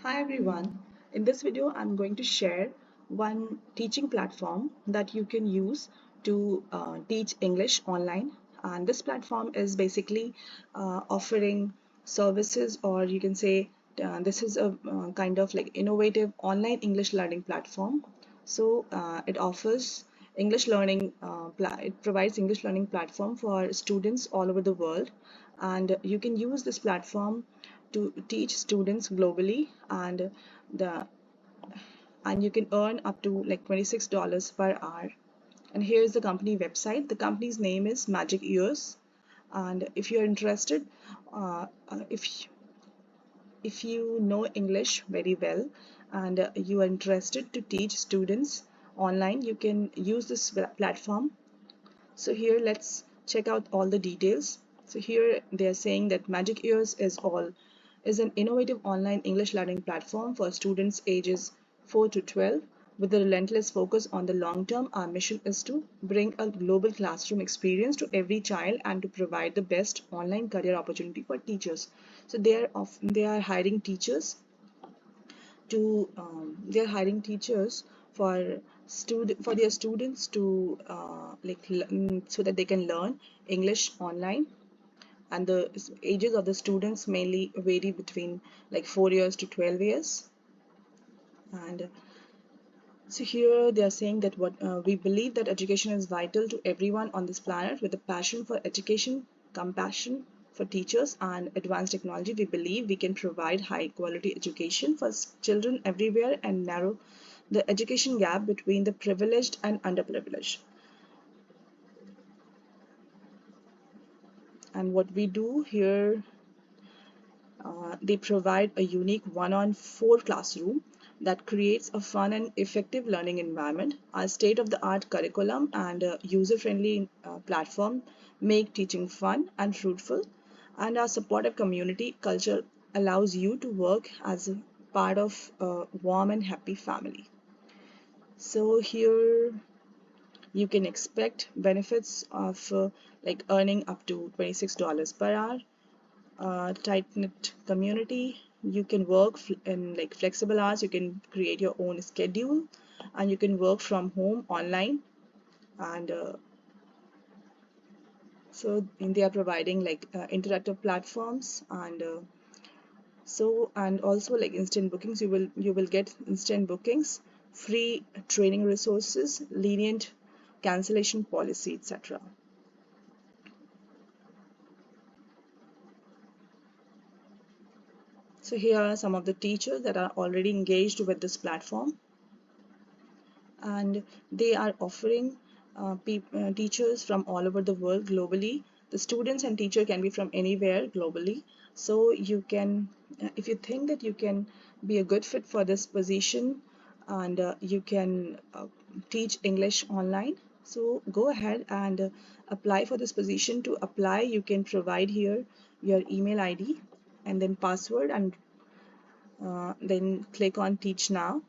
Hi everyone. In this video, I'm going to share one teaching platform that you can use to teach English online. And this platform is basically offering services, or you can say this is a kind of like innovative online English learning platform. So it offers it provides English learning platform for students all over the world, and you can use this platform to teach students globally, the and you can earn up to like $26 per hour. And here's the company website. The company's name is Magic Ears. And if you're interested, uh, uh, if if you know English very well, and you are interested to teach students online, you can use this platform. So here let's check out all the details. So here they are saying that Magic Ears is an innovative online English learning platform for students ages 4 to 12. With a relentless focus on the long term, our mission is to bring a global classroom experience to every child and to provide the best online career opportunity for teachers. So they are hiring teachers they're hiring teachers for their students to so that they can learn English online. And the ages of the students mainly vary between like 4 years to 12 years. And so here they are saying that what we believe that education is vital to everyone on this planet. With a passion for education, compassion for teachers, and advanced technology, we believe we can provide high quality education for children everywhere and narrow the education gap between the privileged and underprivileged. And what we do here, they provide a unique one-on-4 classroom that creates a fun and effective learning environment. Our state-of-the-art curriculum and user-friendly platform make teaching fun and fruitful, and our supportive community culture allows you to work as a part of a warm and happy family. So here you can expect benefits of like earning up to $26 per hour, tight-knit community. You can work in like flexible hours. You can create your own schedule, and you can work from home online. And they are providing like interactive platforms, and also like instant bookings. You will get instant bookings, free training resources, lenient cancellation policy, etc. So here are some of the teachers that are already engaged with this platform, and they are offering teachers from all over the world globally. The students and teacher can be from anywhere globally. So you can, if you think that you can be a good fit for this position, and you can teach English online, so go ahead and apply for this position. To apply, you can provide here your email ID and then password, and then click on Teach Now.